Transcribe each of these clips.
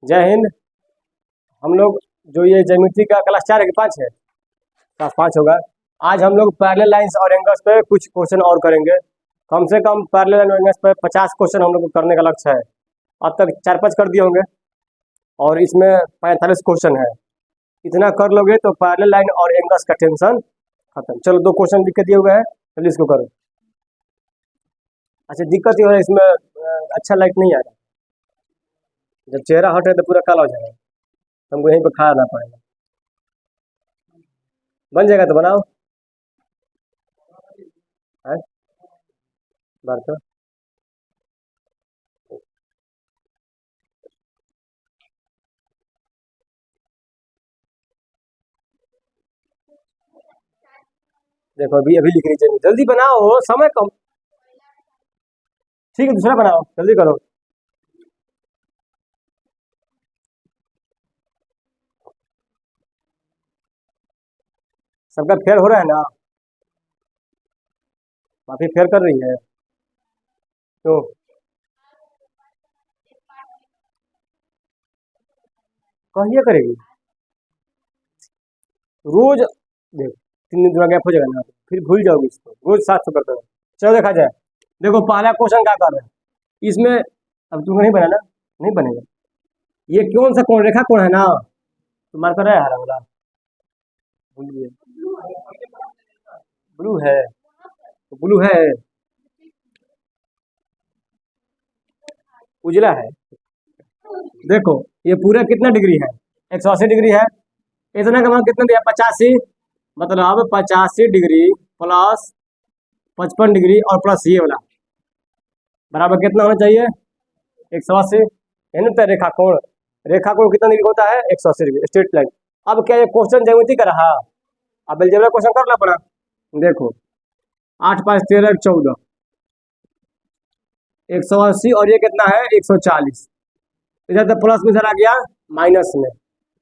जय हिंद। हम लोग जो ये ज्योमेट्री का क्लास 4 है कि 5 है, क्लास 5 होगा। आज हम लोग पैरेलल लाइंस और एंगल्स पे कुछ क्वेश्चन और करेंगे। कम से कम पैरेलल लाइन और एंगल्स पे 50 क्वेश्चन हम लोग को करने का लक्ष्य है। अब तक 4-5 कर दिए होंगे और इसमें 45 क्वेश्चन है। इतना कर लोगे तो पैरेलल लाइन और एंगल्स का टेंशन खत्म। चलो 2 क्वेश्चन लिख के दिए हुए हैं, चलिए इसको करो। अच्छा, दिक्कत ये है इसमें अच्छा लाइट नहीं आ रहा। जब चेहरा हटे तो पूरा काला हो जाएगा, हमको यहीं पर खड़ा रहना पड़ेगा। बन जाएगा तो बनाओ। है बात तो देखो, अभी अभी लिख लीजिए, जल्दी बनाओ, समय कम। ठीक है, दूसरा बनाओ, जल्दी करो। सबका फेयर हो रहा है ना? काफी फेयर कर रही है तो कहिए करेगी। रोज देख, 3 दिन थोड़ा गैप हो जाएगा ना, फिर भूल जाओगे इसको। रोज 700 करते हो। चलो देखा जाए। देखो पहला क्वेश्चन क्या कर रहे हैं इसमें। अब तुमको नहीं बनाना, नहीं बनेगा। ये कौन सा कोण, रेखा कोण है ना? तुम्हारा तो रहा हरा वाला, भूल गए। ब्लू है तो ब्लू है, उजला है। देखो ये पूरा कितना डिग्री है? 180 डिग्री है। इतना का मान कितना दिया? 85। मतलब 85 डिग्री प्लस 55 डिग्री और प्लस ये वाला बराबर कितना होना चाहिए? 180। है ना? तो रेखा कोण कितना डिग्री होता है? 180 डिग्री स्ट्रेट लाइन। अब क्या ये क्वेश्चन ज्यामिति का रहा? अब अलजेब्रा क्वेश्चन करना पड़ा। देखो 8 5 13 14, 180 और ये कितना है? 140। इधर तो प्लस में इधर आ गया माइनस में।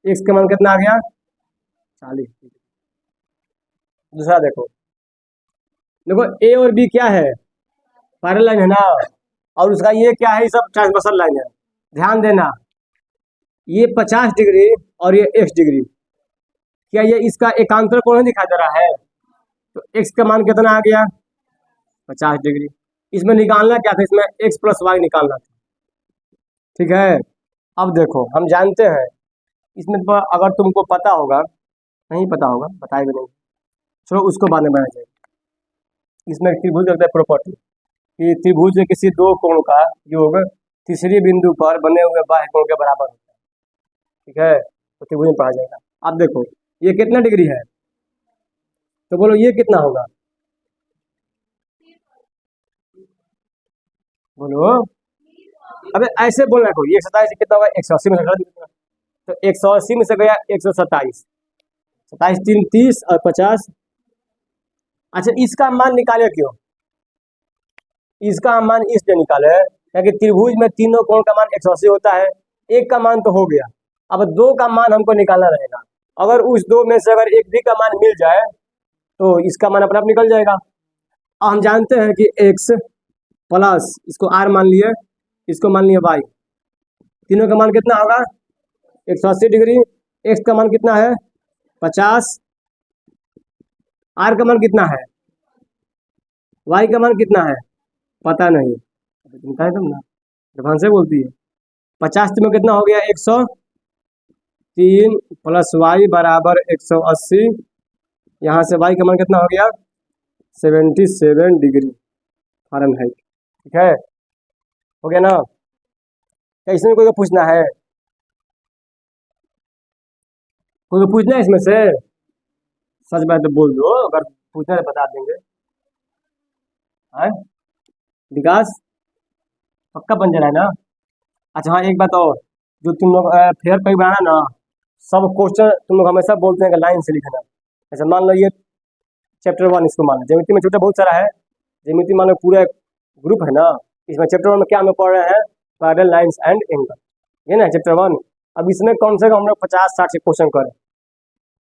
एक्स का मान कितना आ गया? 40। दूसरा देखो, देखो ए और बी क्या है? पैरेलल लाइन है ना। और उसका ये क्या है? ये सब ट्रांसवर्सल लाइन है। ध्यान देना, ये 50 डिग्री और ये x डिग्री, क्या ये इसका एकांतर कोण दिखाई दे रहा है? तो x का मान कितना आ गया? 50 डिग्री। इसमें निकालना क्या था? इसमें x प्लस वाई निकालना था। ठीक है। अब देखो हम जानते हैं इसमें अगर तुमको पता होगा, नहीं पता होगा बताएगा नहीं, चलो उसको बाद में बनाया जाएगा। इसमें त्रिभुज होता है प्रॉपर्टी कि त्रिभुज किसी 2 कोण का योग तीसरी बिंदु पर बने हुए बाह्य कोण के बराबर होता है। ठीक है, तो त्रिभुज में पढ़ा जाएगा। अब देखो ये कितना डिग्री है, तो बोलो ये कितना होगा? बोलो। अबे ऐसे बोलना को, ये 27 कितना होगा? 180 में से तो 180 में से गया 127, 27 3 30 और 50। अच्छा, इसका मान निकाले क्यों? इसका मान इसलिए निकाले क्योंकि त्रिभुज में तीनों कोण का मान 180 होता है। एक का मान तो हो गया, अब 2 का मान हमको निकालना रहेगा। अगर उस 2 में से अगर एक भी का मान मिल जाए तो इसका मान अपने आप निकल जाएगा। अब हम जानते हैं कि x प्लस इसको r मान लिए, इसको मान लिया y, तीनों का मान कितना होगा? 180 डिग्री। x का मान कितना है? 50। r का मान कितना है? y का मान कितना है? पता नहीं, तुम कहे तुम ना एडवांस से बोलती है। 50 में कितना हो गया? 103 प्लस वाई बराबर 180। यहाँ से y का मान कितना हो गया? 77 डिग्री फ़ारेनहाइट। ठीक है, हो गया ना? क्या इसमें कोई को पूछना है? कोई को पूछना है इसमें से? सच बात तो बोल दो, अगर पूछना है तो बता देंगे। है विकास, पक्का बन जा रहा है ना? अच्छा हाँ, एक बात और, जो तुम लोग फेयर पे बनाना ना, सब क्वेश्चन तुम लोग हमेशा बोलते हैं कि लाइन से लिखना। ऐसा मान लो ये चैप्टर 1, इसको मान लो ज्यामिति में छोटा बहुत सारा है। ज्यामिति मान लो पूरा ग्रुप है ना। इसमें चैप्टर 1 में क्या हम लोग पढ़ रहे हैं? पैरेलल लाइंस एंड एंगल, ये ना चैप्टर 1। अब इसमें कम से कम हम लोग 50-60 से क्वेश्चन करें,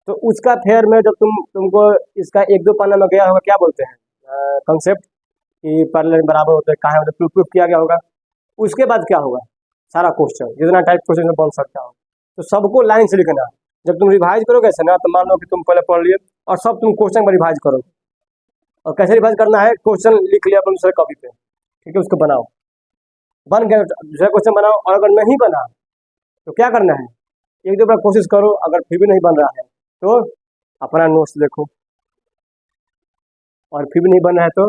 तो उसका फेयर में जब तुमको इसका 1-2 पन्ना में गया होगा, क्या बोलते हैं कंसेप्ट कि पैरेलल बराबर होते हैं, कहाँ मतलब प्रूफ किया गया होगा। उसके बाद क्या होगा? सारा क्वेश्चन जितना टाइप क्वेश्चन में बन सकता हो, तो सबको लाइन से लिखना। जब तुम रिवाइज करोगे ऐसे ना, तो मान लो कि तुम पहले पढ़ लिए और सब तुम क्वेश्चन पर रिवाइज करोगे। और कैसे रिवाइज करना है, क्वेश्चन लिख लिया अपन दूसरे कॉपी पे, ठीक है, उसको बनाओ, बन गया दूसरा क्वेश्चन बनाओ। और अगर नहीं बना तो क्या करना है, एक दो बार कोशिश करो, अगर फिर भी नहीं बन रहा है तो अपना नोट्स देखो, और फिर भी नहीं बन रहा है तो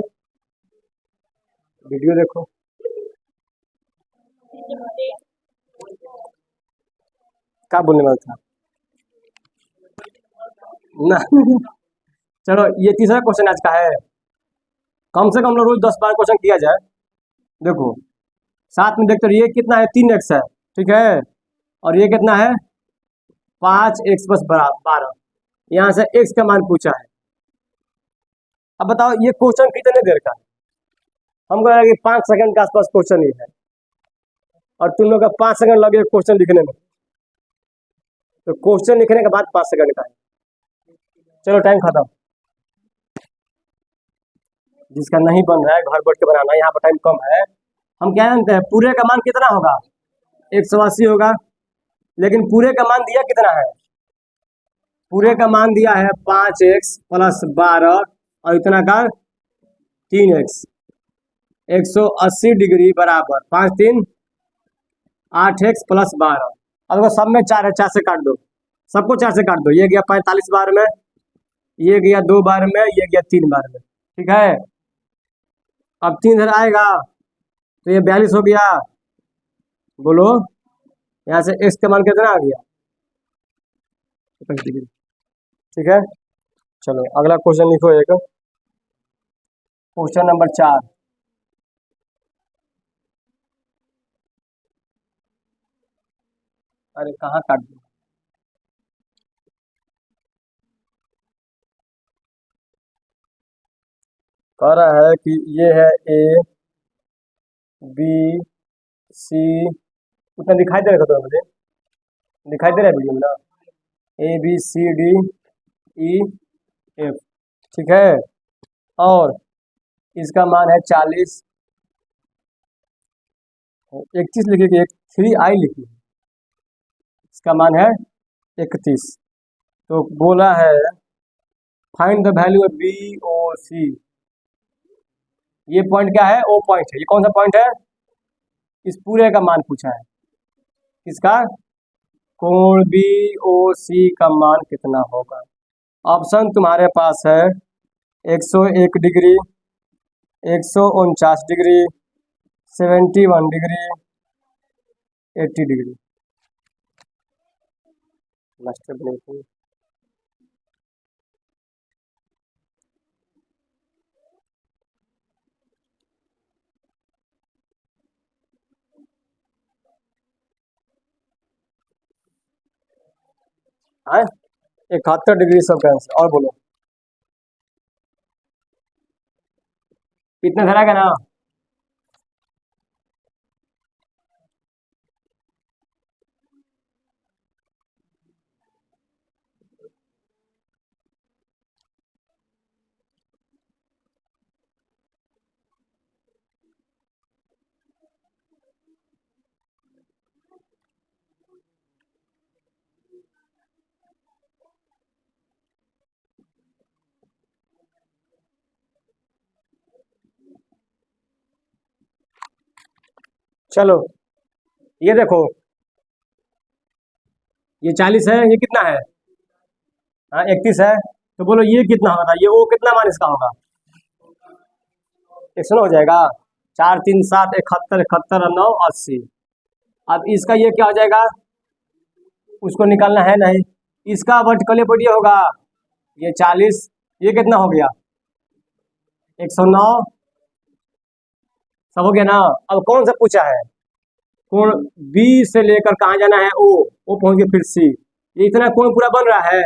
वीडियो देखो। क्या बोलने वाला था ना चलो, ये तीसरा क्वेश्चन आज का है। कम से कम रोज 10-12 क्वेश्चन किया जाए। देखो साथ में देखते रहिए, कितना है, 3x है, ठीक है, और ये कितना है, 5x + 12। यहाँ से x का मान पूछा है। अब बताओ ये क्वेश्चन कितने देर का है? हमको लगा कि 5 सेकंड के आसपास क्वेश्चन ही है, और तुम लोग का 5 सेकंड लगे क्वेश्चन लिखने में, तो क्वेश्चन लिखने के बाद 5 सेकंड का है। चलो टाइम खत्म। जिसका नहीं बन रहा है घर बैठ के बनाना, यहाँ पर टाइम कम है। हम क्या जानते हैं, पूरे का मान कितना होगा, 180 होगा, लेकिन पूरे का मान दिया कितना है, पूरे का मान दिया है 5x + 12 और इतना का 3x। 180 डिग्री बराबर 5 3 8x + 12। अब देखो सब में 4 है, 4 से काट दो, सबको 4 से काट दो। ये गया 45 बार में, ये गया 2 बार में, ये गया 3 बार में, ठीक है। अब 3 इधर आएगा तो ये 42 हो गया। बोलो यहाँ से x का मान कितना आ गया, 25 डिग्री, ठीक है। चलो अगला क्वेश्चन लिखो, एक क्वेश्चन नंबर 4। अरे कहाँ काट दिया, कह रहा है कि ये है A B C, उतना दिखाई दे रहा था मुझे, दिखाई दे रहा है वीडियो में ना, ABCDEF, ठीक है। और इसका मान है 40, 31 लिखिए, 3i लिखिए, इसका मान है 31। तो बोला है find the value of BOC। ये पॉइंट क्या है, ओ पॉइंट है। ये कौन सा पॉइंट है, इस पूरे का मान पूछा है, किसका, कोण BOC का मान कितना होगा। ऑप्शन तुम्हारे पास है 101 degree, 149 degree, 71 degree, 80 degree. Master बने है, 71 डिग्री सब का आंसर। और बोलो कितना धरा ना, चलो ये देखो, ये 40 है, ये कितना है, हाँ 31 है, तो बोलो ये कितना होगा, ये वो कितना मान इसका होगा, 109 हो जाएगा। 4 3 7 71, 71 और 9 80। अब इसका ये क्या हो जाएगा, उसको निकालना है नहीं, इसका वर्टिकल बढ़िया होगा, ये 40, ये कितना हो गया, 109, सब हो गया ना। अब कौन सा पूछा है, कोण बी से लेकर कहाँ जाना है, ओ पहुंच गए फिर सी। ये इतना कोण पूरा बन रहा है,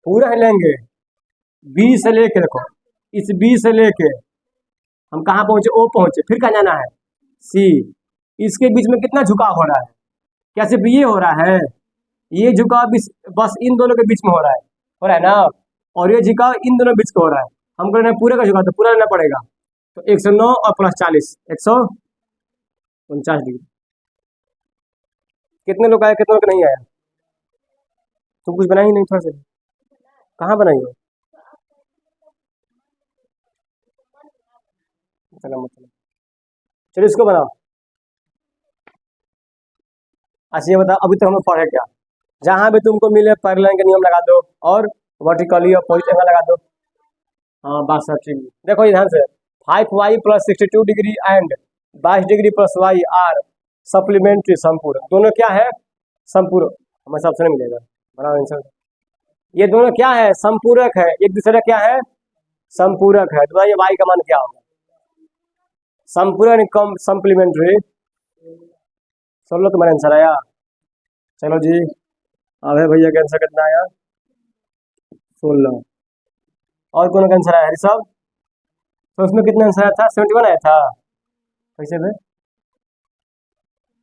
पूरा ही लेंगे, बी से लेके देखो, इस बी से लेके हम कहाँ पहुंचे, ओ पहुंचे, फिर कहाँ जाना है, सी। इसके बीच में कितना झुकाव हो रहा है, क्या सिर्फ ये हो रहा है, ये झुकाव बस इन दोनों के बीच में हो रहा है ना, और ये झुकाव इन दोनों बीच का हो रहा है। हमको लेना पूरे का झुकाव, तो पूरा लेना पड़ेगा। तो 109 और +40, 49 डिग्री। कितने लोग आए, कितने लोग नहीं आया? तुम कुछ बनाई नहीं थोड़ा सा? कहाँ बनाई हो? चलो मतलब, चलो इसको बनाओ। अच्छा ये बताओ, अभी तक हम लोग पढ़े क्या? जहाँ भी तुमको मिले पैरेलल के नियम लगा दो, और वर्टिकली अपोजिट एंगल लगा दो। हाँ, 62 डिग्री। देखो ये ध्यान से, 5y plus 62 degree and 22 degree plus Y are supplementary समपूरक। दोनों क्या है? समपूरक। हमें ऑप्शन नहीं मिलेगा, बड़ा आंसर। ये दोनों क्या है? समपूरक है, एक दूसरे का क्या है? समपूरक है। तो भाई ये वाई का मान क्या होगा? संपूरक कम सप्लीमेंट्री। 16 तुम्हारा आंसर आया। चलो जी, अब है भैया का आंसर कितना आया? 16। और कौन का आंसर आया ऋषभ? तो उसमें कितना आंसर आया था? 71 आया था। कैसे में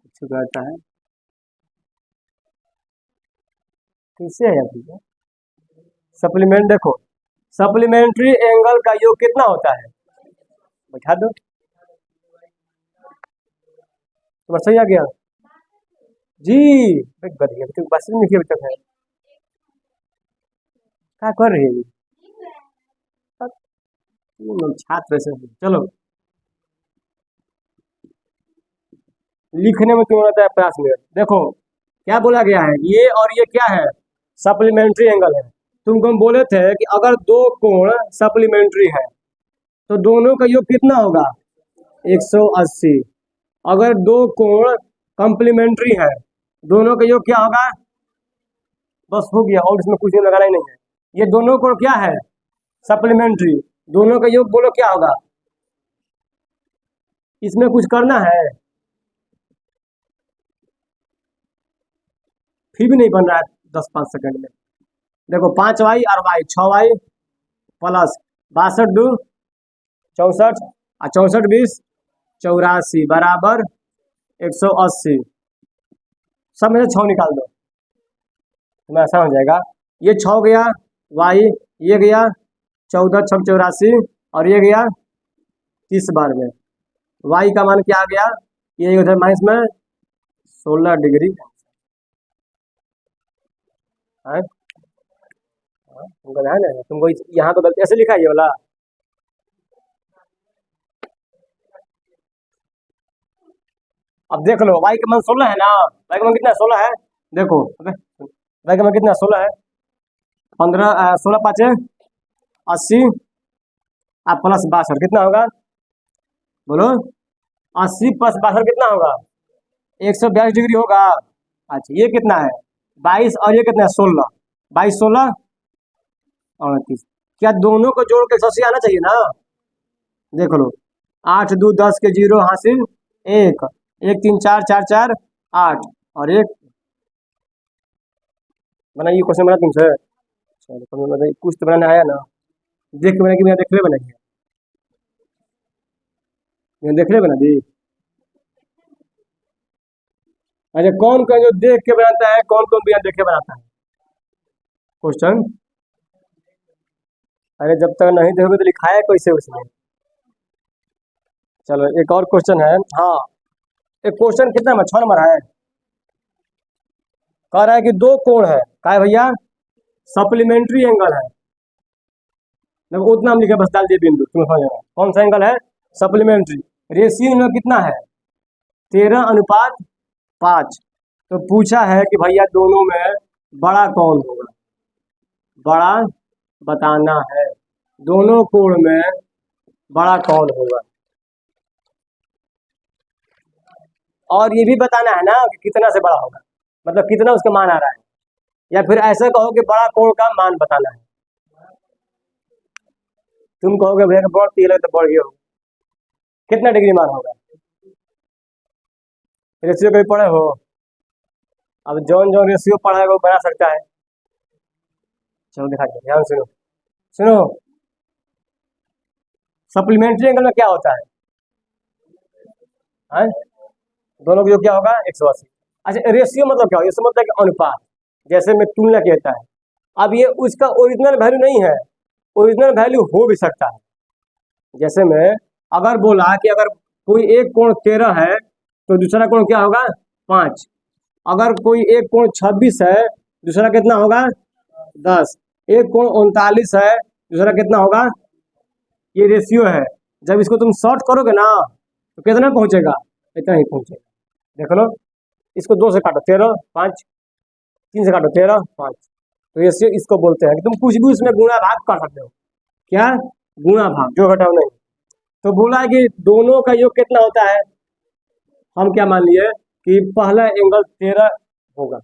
कुछ कहता है, कैसे है भैया? सप्लीमेंट देखो, सप्लीमेंट्री एंगल का योग कितना होता है? बैठा दो, तुम्हारा सही आ गया जी। बढ़िया, तो बस में लिखिए अभी तक है, क्या कर रही है ये? छात्र से चलो, लिखने में क्यों होता है प्रयास में? देखो क्या बोला गया है, ये और ये क्या है? सप्लीमेंट्री एंगल है। तुमको हम बोले थे कि अगर दो कोण सप्लीमेंट्री है तो दोनों का योग कितना होगा? 180। अगर दो कोण कॉम्प्लीमेंट्री है, दोनों का योग क्या होगा? बस हो गया, और इसमें कुछ लगाना ही नहीं है। ये दोनों कोण क्या है? सप्लीमेंट्री। दोनों का योग बोलो क्या होगा? इसमें कुछ करना है? फिर भी नहीं बन रहा है 10-5 सेकंड में। देखो 5y और y, 6y प्लस 62 2 64 और 64 20 84 बराबर 180। सब में से 6 निकाल दो, तुम्हें ऐसा हो जाएगा। ये 6 गया, y ये गया 14 6 84, और ये गया 30 बार में। y का मान क्या आ गया? ये उधर माइनस में 16 डिग्री है। तुमको ध्यान है, तुमको यहाँ तो गलती ऐसे लिखा है ये वाला। अब देख लो, y का मान 16 है ना, y का मान कितना है? 16 है। देखो y का मान कितना? 16 है। 15 16 5 80 आप प्लस 62 कितना होगा? बोलो, 80 प्लस 62 कितना होगा? 142 डिग्री होगा। अच्छा ये कितना है? 22, और ये कितना है? 16। 22 16 38। क्या दोनों को जोड़ के 180 आना चाहिए ना? देख लो, 8 2 10 के 0 हासिल 1 1 3 4 4 4 8 और 1। बनाइए क्वेश्चन बना तुमसे। चलो तुमने मतलब कुछ तो बनाने आया ना, देख के बना कि मैं देख ले बनाइए, मैं देख ले बना दी। अच्छा कौन कौन जो देख के बनाता है, कौन कौन बिना देख के बनाता है क्वेश्चन? अरे जब तक नहीं देखोगे तो लिखाया कैसे उसमें? चलो एक और क्वेश्चन है। हाँ, एक क्वेश्चन कितना में 6 नंबर है। कह रहा है कि दो कोण है, क्या है भैया? सप्लीमेंट्री एंगल है। देखो उतना हम लिखे, बस डाल दिए बिंदु, तुम्हें समझ आएगा कौन सा एंगल है? सप्लीमेंट्री। रेशियो में कितना है? 13:5। तो पूछा है कि भैया दोनों में बड़ा कौन होगा? बड़ा बताना है, दोनों कोण में बड़ा कौन होगा। और ये भी बताना है ना कि कितना से बड़ा होगा, मतलब कितना उसका मान आ रहा है, या फिर ऐसा कहो कि बड़ा कोण का मान बताना है। तुम कहोगे भैया कि बढ़ती है तो बढ़ गया होगा, कितना डिग्री मान होगा? रेशियो कभी पढ़े हो? अब जौन जौन रेशियो पढ़ा है वो बना सकता है। चलो दिखा दो, ध्यान सुनो सुनो। सप्लीमेंट्री एंगल में क्या होता है? हाँ? दोनों का योग क्या होगा? 180। अच्छा रेशियो मतलब क्या हो? इसका मतलब कि अनुपात, जैसे में तुलना कहता है। अब ये उसका ओरिजिनल वैल्यू नहीं है, ओरिजिनल वैल्यू हो भी सकता है। जैसे में अगर बोला कि अगर कोई एक कोण 13 है तो दूसरा कोण क्या होगा 5। अगर कोई एक कोण 26 है, दूसरा कितना होगा 10। एक कोण 39 है, दूसरा कितना होगा, ये रेशियो है। जब इसको तुम शॉर्ट करोगे ना तो कितना पहुंचेगा, इतना ही पहुंचेगा। देख लो, इसको 2 से काटो 13, 5, 3 से काटो 13, 5। तो रेशियो इसको बोलते हैं कि तुम कुछ भी उसमें गुणा भाग कर सकते हो। क्या, गुणा भाग, जो घटाओ नहीं। तो बोला है कि दोनों का योग कितना होता है। हम क्या मान लिए कि पहला एंगल 13 होगा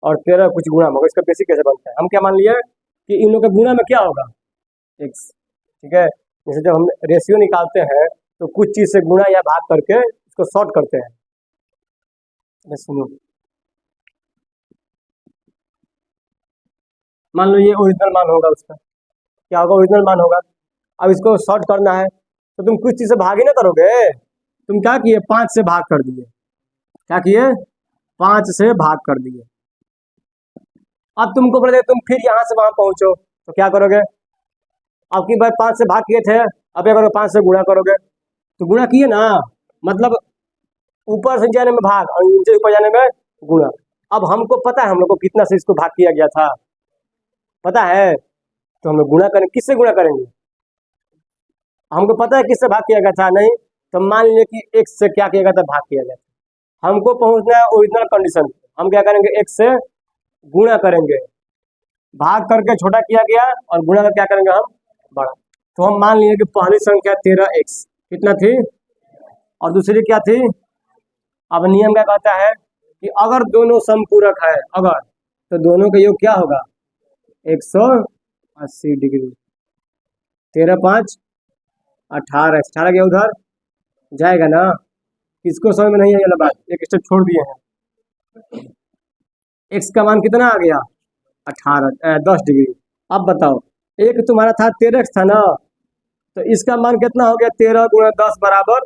और 13 कुछ गुणा में होगा। इसका बेसिक कैसे बनता है, हम क्या मान लिए कि इन लोगों के गुणा में क्या होगा x। ठीक है, जैसे जब हम रेशियो निकालते हैं तो कुछ चीज से गुणा या भाग करके इसको शॉर्ट करते हैं। सुनो, मान लो ये ओरिजिनल मान होगा, उसका क्या होगा, ओरिजिनल मान होगा। अब इसको शॉर्ट करना है तो तुम कुछ चीज से भाग ही ना करोगे। तुम क्या किए, 5 से भाग कर दिए। क्या किए, 5 से भाग कर दिए। अब तुमको बोले तुम फिर यहाँ से वहां पहुंचो तो क्या करोगे, अब की बार 5 से भाग किए थे, अब क्या करोगे, 5 से गुणा करोगे। तो गुणा किए ना, मतलब ऊपर से जाने में भाग और नीचे ऊपर जाने में गुणा। अब हमको पता है हम लोग को कितना से इसको भाग किया गया था, पता है। तो हम लोग गुणा करेंगे, किससे गुणा करेंगे, हमको पता है किससे भाग किया गया था नहीं। तो मान लीजिए कि x से क्या किया गया था, भाग किया गया था। हमको पहुंचना है ओरिजिनल कंडीशन पे। हम क्या करेंगे, x से गुणा करेंगे, भाग करके छोटा किया गया और गुणा करके क्या करेंगे हम, बड़ा। तो हम मान लिए कि पहली संख्या 13x कितना थी और दूसरी क्या थी। अब नियम क्या कहता है कि अगर दोनों समपूरक है, अगर, तो दोनों का योग क्या होगा 180 डिग्री। 13 5 18, 18 गया उधर जाएगा ना। किसको समझ में नहीं आई बात, एक स्टेप छोड़ दिए हैं। x का मान कितना आ गया 18, 10 डिग्री। अब बताओ, एक तुम्हारा था 13x था ना, तो इसका मान कितना हो गया, 13 गुणा 10 बराबर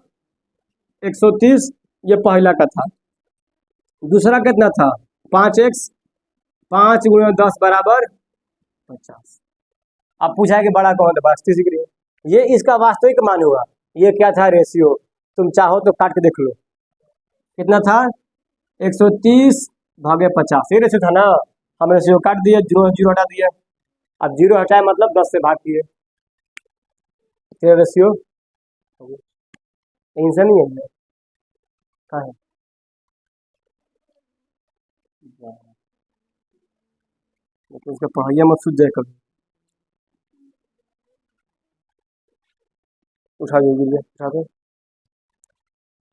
130। ये पहला का था। दूसरा कितना था 5x, 5 गुणा 10 बराबर 50। अब पूछा है कि बड़ा कौन है, 32 डिग्री। ये इसका वास्तविक मान हुआ। ये क्या था, रेशियो। तुम चाहो तो काट के देख लो कितना था, 130 भागे 50, ये रेशियो था ना। हम रेशियो काट दिए, जीरो जीरो हटा दिए। अब जीरो हटाए मतलब 10 से भाग किए, फिर रेशियो टेंशन नहीं है। कहाँ है, तो उसका पढ़ाइया मत सूझ जाए कभी। उठा दीजिए, उठा दो,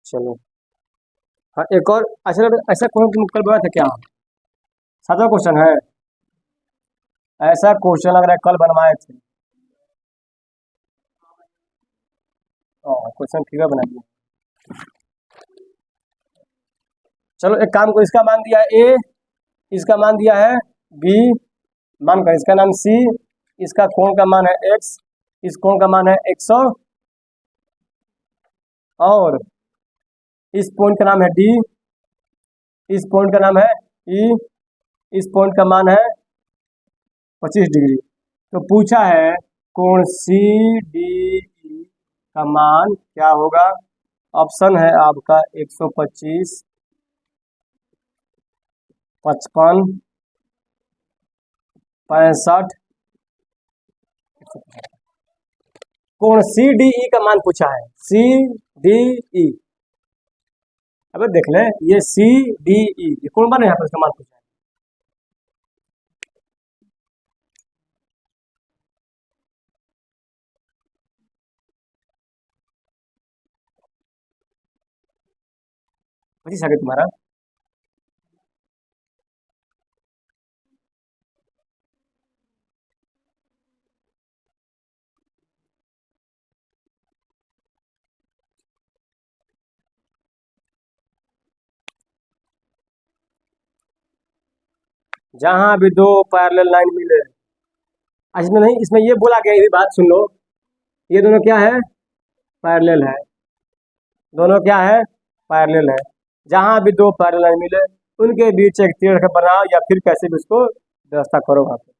चलो। हाँ एक और, अच्छा ऐसा कौन तुम कल बोला था क्या, 7वां क्वेश्चन है। ऐसा क्वेश्चन लग रहा है कल बनवाए थे। क्वेश्चन ठीक है, बना दिया। चलो एक काम को, इसका मान दिया है ए, इसका मान दिया है बी, मान कर इसका नाम सी, इसका कोण का मान है एक्स, इस कोण का मान है 100 और इस पॉइंट का नाम है डी, इस पॉइंट का नाम है ई, इस पॉइंट का मान है 25 डिग्री। तो पूछा है कोण सी डी ई का मान क्या होगा। ऑप्शन है आपका 125, 55, 65। कोण सी डी ई का मान पूछा है, सी डी ई। अब देख ले, ये सी डी ई ये कौन बने, यहाँ पर इसका मान पूछा है। पच्चीस आगे तुम्हारा, जहां भी दो पैरेलल लाइन मिले। इसमें नहीं, इसमें ये बोला गया, ये बात सुन लो, ये दोनों क्या है, पैरेलल है। दोनों क्या है, पैरेलल है। जहां भी दो पैरेलल लाइन मिले उनके बीच एक तीर बनाओ या फिर कैसे भी उसको व्यवस्था करो वहां पे।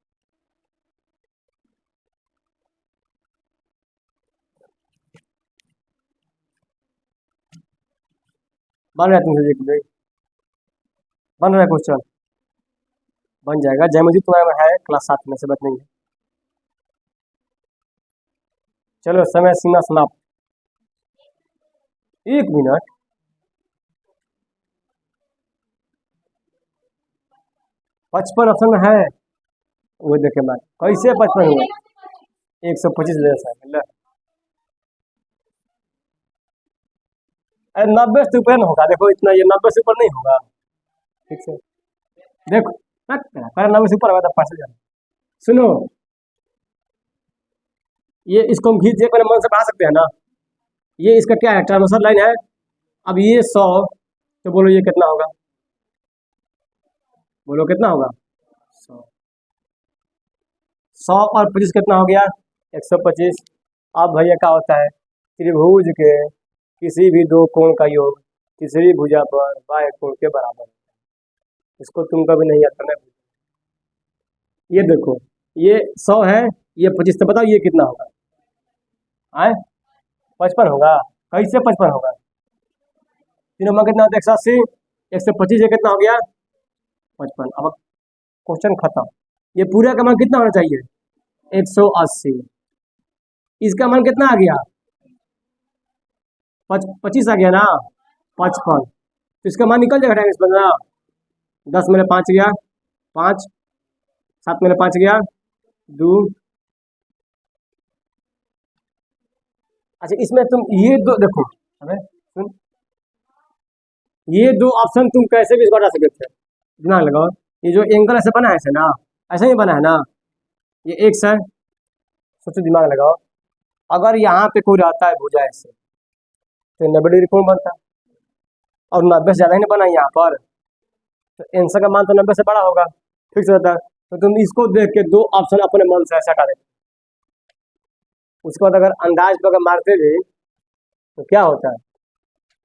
बन रहा है तुमसे देख देख, बन रहा है क्वेश्चन, बन जाएगा। जयमजीत तुम्हारे में है क्लास 7 में से, बात नहीं है। चलो समय सीमा समाप्त। 1 मिनट। 55 ऑप्शन में है, वो देखे मैं कैसे 55 हुआ। 125 जैसा है। अरे 90 से ऊपर ना होगा, देखो इतना, ये 90 से ऊपर नहीं होगा। ठीक से देखो, पहले 90 से ऊपर होगा तब 5,000। सुनो, ये इसको हम खींच पहले मन से बढ़ा सकते हैं ना। ये इसका क्या है, ट्रांसवर्सल लाइन है। अब ये 100, तो बोलो ये कितना होगा, बोलो कितना होगा। 100, 100 और 25 कितना हो गया, 125। अब भैया क्या होता है, त्रिभुज के किसी भी दो कोण का योग तीसरी भुजा पर बाह्य कोण के बराबर है। इसको तुम कभी नहीं याद करना। ये देखो, ये 100 है, ये 25, तो बताओ ये कितना होगा। आए 55 होगा, कैसे 55 होगा। तीनों में कितना होता है, 180, 125, ये कितना हो गया 55। अब क्वेश्चन खत्म। ये पूरा का मान कितना होना चाहिए, 180। इसका मान कितना आ गया, 25 आ गया ना, 55। तो इसका मान निकल जाएगा इस पर ना। 10 में 5 गया 5, 7 में 5 गया 2। अच्छा इसमें तुम ये दो देखो, अबे सुन, ये दो ऑप्शन तुम कैसे भी बना सकते थे, दिमाग लगाओ। ये जो एंगल ऐसे बना है ऐसे ना, ऐसा ही बना है ना, ये एक्स है। सोचो, दिमाग लगाओ, अगर यहाँ पे कोई रहता है भुजा ऐसे, तो 90 डिग्री कोण बनता है, और 90 से ज़्यादा ही नहीं बना यहाँ पर, तो आंसर का मान तो 90 से बड़ा होगा, फिक्स रहता है। तो तुम इसको देख के दो ऑप्शन अपने मन से ऐसा हटा देते। उसके बाद अगर अंदाज पर अगर मारते भी तो क्या होता है,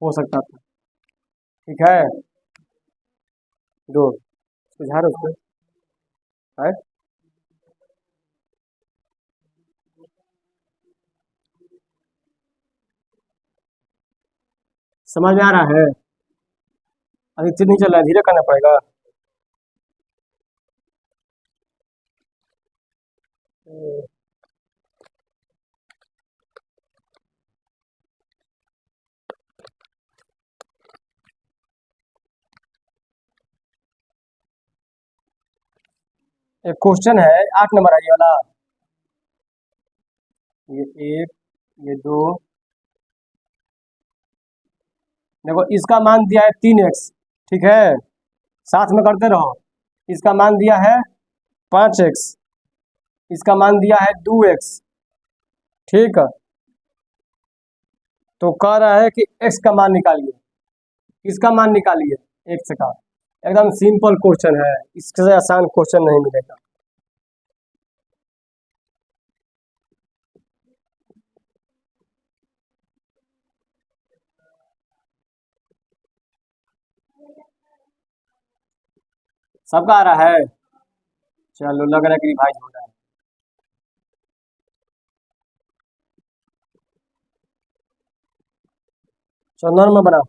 हो सकता था। ठीक है, दो सुझाव उसको है। समझ में आ रहा है, अभी चित नहीं चल रहा है, धीरे करना पड़ेगा। एक क्वेश्चन है 8 नंबर आई वाला, ये 1, ये 2, देखो इसका मान दिया है 3x, ठीक है, साथ में करते रहो। इसका मान दिया है 5x, इसका मान दिया है 2x, ठीक है। तो कह रहा है कि x का मान निकालिए, किसका मान निकालिए, x का। एकदम सिंपल क्वेश्चन है, इससे आसान क्वेश्चन नहीं मिलेगा। सबका आ रहा है, चलो लग रहा है कि रिवाइज हो रहा है। चलो नॉर्मल बनाओ।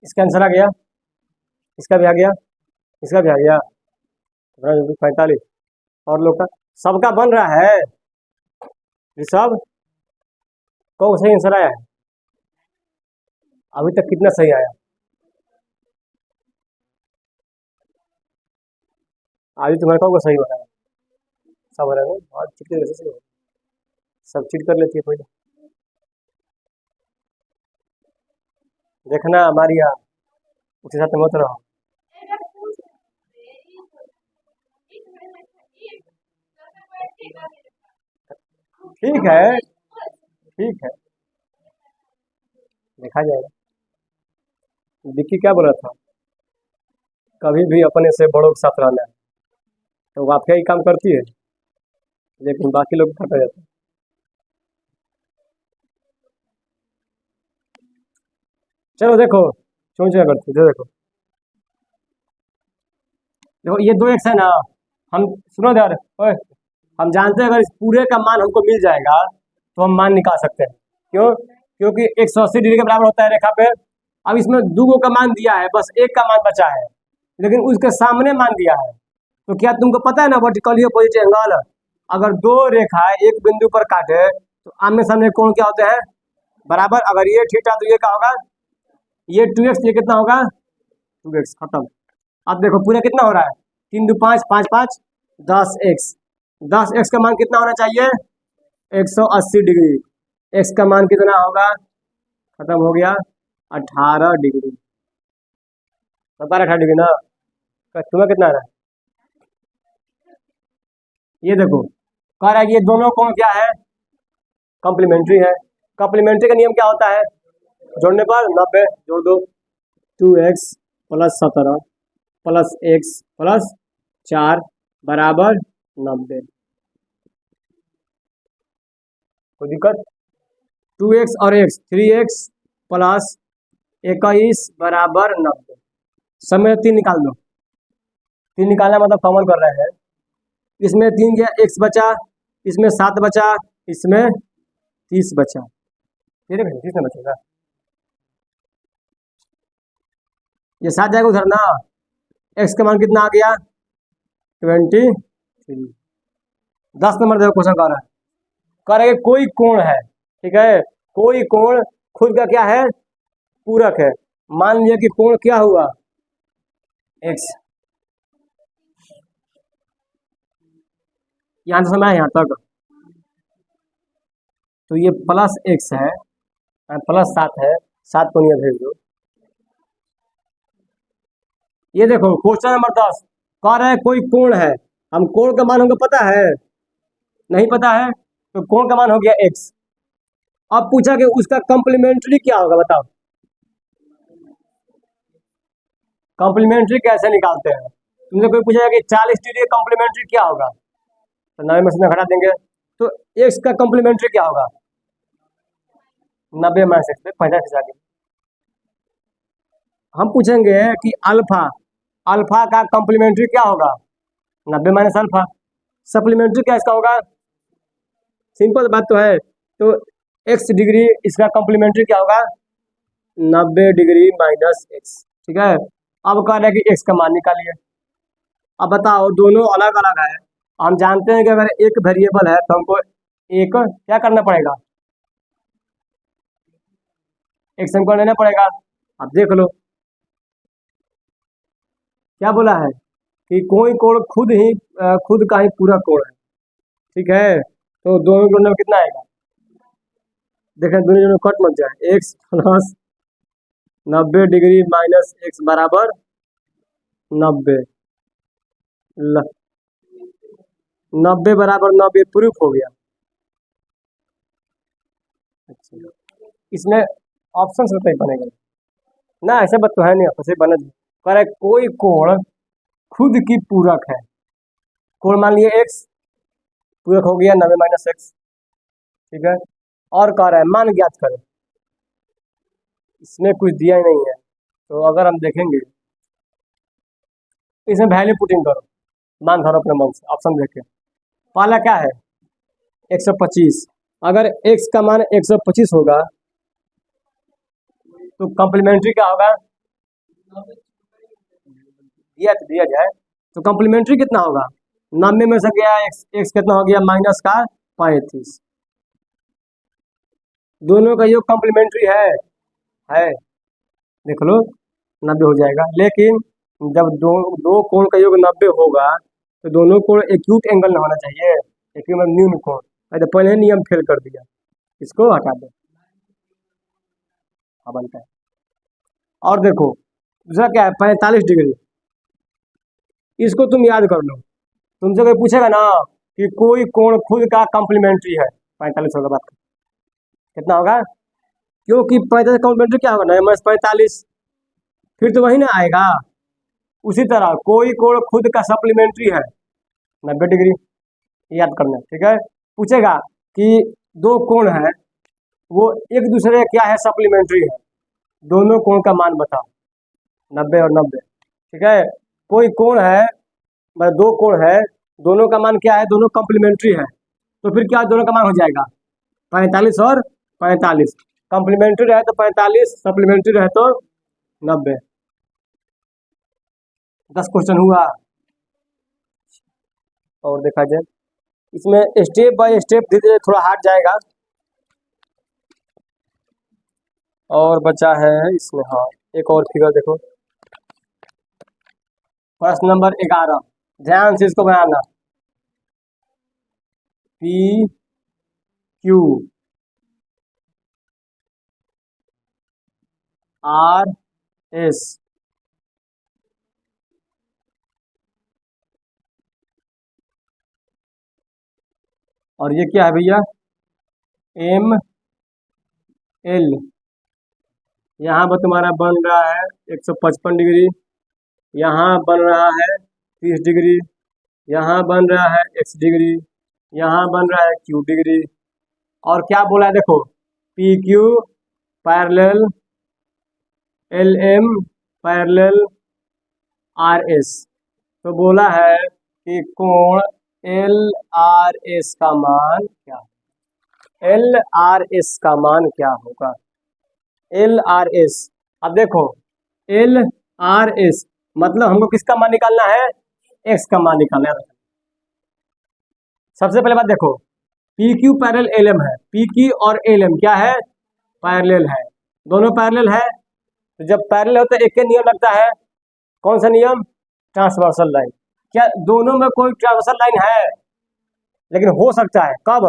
इसका आंसर आ गया, इसका भी आ गया, इसका भी आ गया, 45। और लोग का सबका बन रहा है, ऋषभ को सही आंसर आया है, अभी तक कितना सही आया, अभी तुम्हारे को सही हो रहा है। सब हो रहा है बहुत चिट के वजह से सब चिट कर लेती है पहले। देखना हमारी यहाँ उसके साथ मत रहो। ठीक है ठीक है, देखा जाएगा। विक्की क्या बोला था, कभी भी अपने से बड़ों के साथ रहना है, तो वाकई ही काम करती है, लेकिन बाकी लोग फटा जाते हैं। चलो देखो, सोच क्या करती है, देखो देखो ये दो एक्स है ना, हम सुनो यार ओए, हम जानते हैं अगर इस पूरे का मान हमको मिल जाएगा तो हम मान निकाल सकते हैं। क्यों? क्योंकि 180 डिग्री के बराबर होता है रेखा पे। अब इसमें दो का मान दिया है, बस एक का मान बचा है, लेकिन उसके सामने मान दिया है। तो क्या तुमको पता है ना वर्टिकल अपोजिट एंगल, अगर दो रेखा एक बिंदु पर काटे तो आमने सामने कोण क्या होते हैं, बराबर। अगर ये थीटा तो ये क्या होगा, ये 2x, ये कितना होगा 2x, खत्म। अब देखो पूरा कितना हो रहा है, 3 2 5 5 5 10x, 10x का मान कितना होना चाहिए 180 डिग्री, x का मान कितना होगा, खत्म हो गया 18 डिग्री, 18 डिग्री ना। तुम्हें कितना आ रहा है, ये देखो कह रहा है कि ये दोनों कोण क्या है, कॉम्प्लीमेंट्री है। कॉम्प्लीमेंट्री का नियम क्या होता है, जोड़ने पर 90 जोड़ दो, 2x plus 17 plus x plus 4 बराबर 90। कोई दिक्कत, 2x और x 3x प्लस 21 बराबर 90। समय 3 निकाल दो, 3 निकालना मतलब कॉमन कर रहे हैं, इसमें 3 गया, x बचा, इसमें 7 बचा, इसमें 30 बचा, तेरे भाई 30 में बचेगा, ये 7 जाएगा उधर ना। x का मान कितना आ गया 23। 10 नंबर देखो क्वेश्चन कर रहा है, कह रहा है कि कोई कोण है, ठीक है, कोई कोण खुद का क्या है, पूरक है। मान लिया कि कोण क्या हुआ x, यहां से समय है यहां तक, तो ये प्लस x है, प्लस 7 है, 7 को नहीं भेज दो। ये देखो क्वेश्चन नंबर 10 कह रहा है कोई कोण है, हम कोण का मान हमको पता है, नहीं पता है, तो कोण का मान हो गया x। अब पूछा कि उसका कॉम्प्लीमेंट्री क्या होगा, बताओ कॉम्प्लीमेंट्री कैसे निकालते हैं। तुमने कोई पूछा कि 40 डिग्री कॉम्प्लीमेंट्री क्या होगा, तो 90 में से घटा देंगे, तो x का कॉम्प्लीमेंट्री क्या होगा 90 माइनस एक्स पे 50 आगे। हम पूछेंगे कि अल्फा, अल्फा का कॉम्प्लीमेंट्री क्या होगा 90 माइनस अल्फा, सप्लीमेंट्री क्या इसका होगा, सिंपल बात तो है। तो x डिग्री इसका कॉम्प्लीमेंट्री क्या होगा 90 डिग्री माइनस एक्स, ठीक है। अब कह रहे हैं कि x का मान निकालिए। अब बताओ दोनों अलग अलग है, हम जानते हैं कि अगर एक वेरिएबल है तो हमको एक क्या करना पड़ेगा, एक समीकरण लेना पड़ेगा। अब देख लो क्या बोला है कि कोई कोण खुद का ही पूरा कोण है, ठीक है, तो दोनों जोड़ने में कितना आएगा, देखें दोनों जोड़ने में कट मत जाए, x plus 90 degree minus x बराबर 90, 90 बराबर 90 प्रूफ हो गया। अच्छा इसमें ऑप्शन से नहीं बनेगा ना, ऐसे बात तो है नहीं, ऐसे बना करे कोई कोण खुद की पूरक है, कोण मान लिए x, पूरक हो गया 90 माइनस एक्स, ठीक है। और कह रहा है मान ज्ञात करें, इसमें कुछ दिया ही नहीं है, तो अगर हम देखेंगे इसमें वैल्यू पुटिंग करो, मान धरो अपने मन से, ऑप्शन देखें। पहला क्या है 125, अगर x का मान 125 होगा तो कॉम्प्लीमेंट्री क्या होगा, दिया जाए तो कॉम्प्लीमेंट्री कितना होगा 90 में से गया x कितना हो गया माइनस का 35, दोनों का योग कॉम्प्लीमेंट्री है, देख लो 90 हो जाएगा। लेकिन जब दो कोण का योग 90 होगा तो दोनों कोण एक्यूट एंगल ना होना चाहिए, एक्यूट मतलब न्यून कोण। तो पहले नियम फेल कर दिया, इसको हटा दो, हाँ बनता है। और देखो दूसरा क्या है, 45 डिग्री। इसको तुम याद कर लो, तुमसे कोई पूछेगा ना कि कोई कोण खुद का कॉम्प्लीमेंट्री है, 45 होगा, बात कितना होगा, क्योंकि 45 कॉम्प्लीमेंट्री क्या होगा, 9 - 45, फिर तो वही ना आएगा। उसी तरह कोई कोण खुद का सप्लीमेंट्री है 90 डिग्री, याद करना, ठीक है। पूछेगा कि दो कोण है, वो एक दूसरे का क्या है, सप्लीमेंट्री है, दोनों कोण का मान बताओ, 90 और 90, ठीक है। कोई कोण है, मतलब दो कोण है, दोनों का मान क्या है, दोनों कॉम्प्लीमेंट्री है, तो फिर क्या दोनों का मान हो जाएगा 45 और 45, कॉम्प्लीमेंट्री रहे तो 45, सप्लीमेंट्री रहे तो 90। 10 क्वेश्चन हुआ। और देखा जाए इसमें स्टेप बाय स्टेप धीरे धीरे थोड़ा हार्ड जाएगा। और बचा है इसमें, हाँ एक और फिगर देखो, प्रश्न नंबर 11, ध्यान से इसको बनाना। पी क्यू आर एस, और ये क्या है भैया, एम एल। यहाँ पर तुम्हारा बन रहा है 155 डिग्री, यहाँ बन रहा है 30 डिग्री, यहाँ बन रहा है x डिग्री, यहाँ बन रहा है q डिग्री। और क्या बोला है देखो, P Q parallel L M parallel R S. तो बोला है कि कोण एल आर एस का मान क्या, एल आर एस का मान क्या होगा, एल आर एस। अब देखो एल आर एस मतलब हमको किसका मान निकालना है, एक्स का मान निकालना है। सबसे पहले बात देखो, P Q parallel L M है, पी क्यू और एल एम क्या है, पैरेलल है, दोनों पैरेलल है। तो जब पैरेलल हो तो एक ही नियम लगता है, कौन सा नियम, ट्रांसवर्सल लाइन। क्या दोनों में कोई ट्रांसवर्सल लाइन है, लेकिन हो सकता है कब,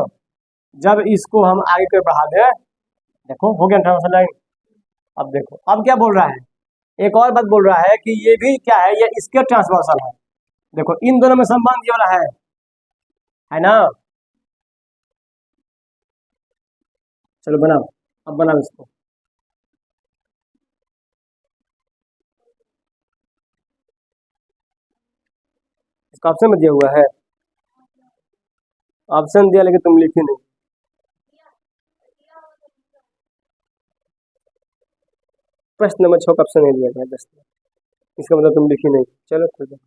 जब इसको हम आगे के बढ़ा दें। देखो हो गया ट्रांसवर्सल लाइन। अब देखो अब क्या बोल रहा है, एक और बात बोल रहा है कि ये भी क्या है, ये इसके ट्रांसवर्सल है। देखो इन दोनों में संबंध ये वाला है ना। चलो बनाओ, अब बनाओ इसको। इसका ऑप्शन में दिया हुआ है, ऑप्शन दिया लेकिन तुम लिखी नहीं। प्रश्न नंबर 6 का ऑप्शन नहीं दिया गया 10, इसका मतलब तुम लिखी नहीं। चलो ठीक है।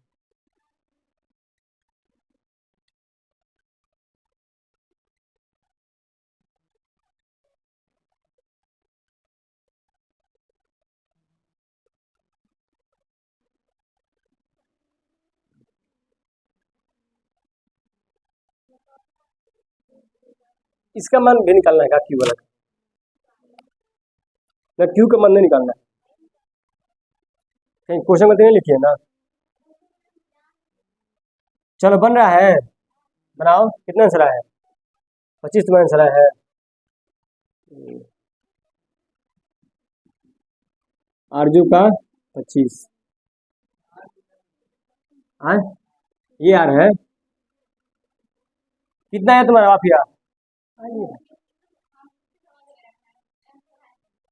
इसका मान भी निकालना है, क्यू वाला ना, क्यू का मान नहीं निकालना है, कहीं क्वेश्चन में तो नहीं लिखी है ना। चलो बन रहा है, बनाओ, कितना आंसर है, 25 तुम्हारा आंसर है। आरजू का 25, हाँ ये आ रहा है, कितना है तुम्हारा माफिया,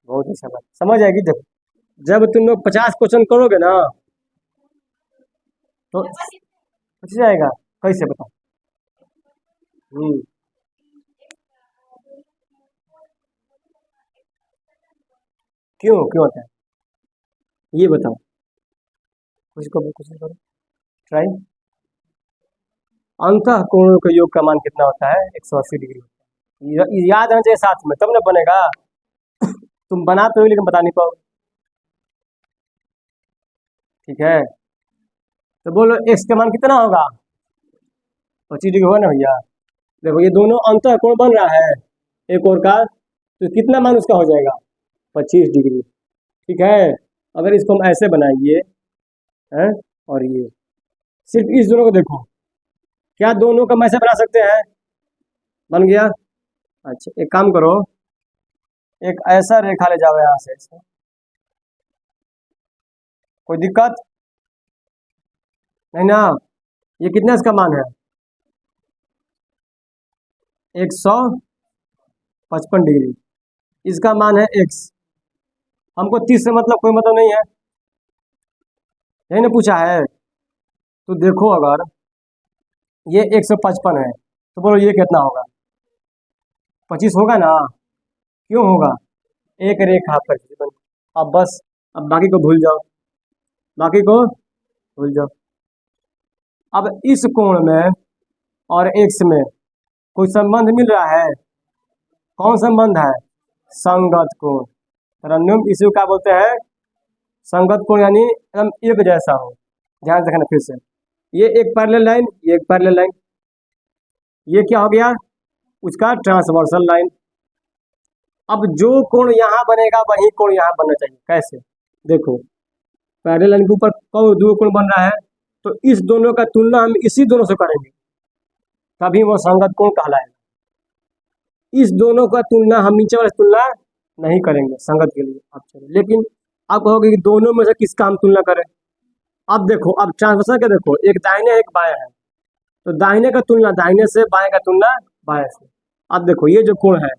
बहुत ही समझ आएगी। जब जब तुम लोग 50 क्वेश्चन करोगे ना तो पूछ जाएगा, कैसे बताओ। हम्म, क्यों क्यों होता है, ये बताओ, कुछ करो, ट्राई। अंतः कोणों के योग का मान कितना होता है, 180 डिग्री होता है। याद रहना चाहिए साथ में, तब ना बनेगा। तुम बनाते हो लेकिन बता नहीं पाओ, ठीक है। तो बोलो एक्स का मान कितना होगा, 25 डिग्री होगा ना भैया। देखो ये दोनों अंतः कोण बन रहा है एक और का, तो कितना मान उसका हो जाएगा, 25 डिग्री, ठीक है। अगर इसको हम ऐसे बनाएंगे हैं, और ये सिर्फ इस दोनों को देखो, क्या दोनों का मैसे बना सकते हैं? बन गया। अच्छा, एक काम करो, एक ऐसा रेखा ले जाओ यहाँ से ऐसे। कोई दिक्कत नहीं ना? ये कितना इसका मान है? 155 डिग्री। इसका मान है x। हमको 30 से मतलब कोई मतलब नहीं है, यही ने पूछा है। तो देखो, अगर ये 155 है तो बोलो ये कितना होगा? 25 होगा ना? क्यों होगा? एक रेखा पर बन। अब बस, अब बाकी को भूल जाओ, बाकी को भूल जाओ। अब इस कोण में और एक्स में कोई संबंध मिल रहा है? कौन संबंध है? संगत कोण। तरन्नुम इसी को क्या बोलते हैं? संगत कोण, यानी एकदम एक जैसा हो। ध्यान से रखना फिर से, ये एक पैरेलल लाइन, ये एक पैरेलल लाइन, ये क्या हो गया? उसका ट्रांसवर्सल लाइन। अब जो कोण यहाँ बनेगा वही कोण यहाँ बनना चाहिए। कैसे? देखो, पैरेलल लाइन के ऊपर कौन दो कोण बन रहा है, तो इस दोनों का तुलना हम इसी दोनों से करेंगे, तभी वो संगत कोण कहलाएगा। इस दोनों का तुलना हम नीचे वाले तुलना नहीं करेंगे संगत के लिए। अब चलो, लेकिन आप कहोगे कि दोनों में से किसका हम तुलना करें? अब देखो, अब ट्रांसवर्सल के देखो, एक दाहिने एक बाएं है, तो दाहिने का तुलना दाहिने से, बाएं का तुलना बाएं से। अब देखो, ये जो कोण है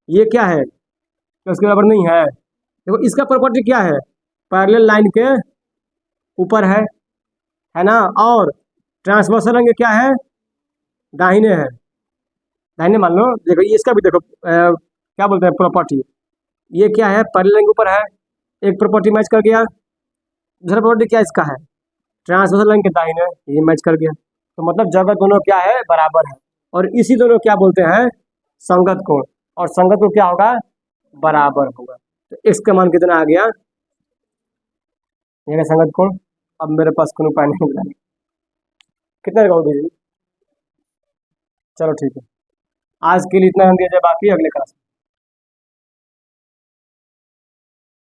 ये क्या है? तो इसके बराबर नहीं है। देखो, इसका प्रॉपर्टी क्या है? पैरेलल लाइन के ऊपर है ना? और ट्रांसवर्सल लाइन के क्या है? दाहिने है, दाहिने मान लो। देखो, ये इसका भी देखो, क्या बोलते हैं प्रॉपर्टी, ये क्या है? पैरेलल लाइन के ऊपर है, एक प्रॉपर्टी मैच कर गया। दूसरा प्रॉपर्टी क्या इसका है? ट्रांसवर्सल लाइन के दाहिने, ये मैच कर गया। तो मतलब जगह दोनों क्या है? बराबर है। और इसी दोनों क्या बोलते हैं? संगत कोण। और संगत कोण क्या होगा? बराबर होगा। तो x का मान कितना आ गया? ये संगत कोण। अब मेरे पास कोई उपाय नहीं मिला, कितना लगाओगे? चलो ठीक है, आज के लिए इतना हम दिया जाए, बाकी अगले क्लास में।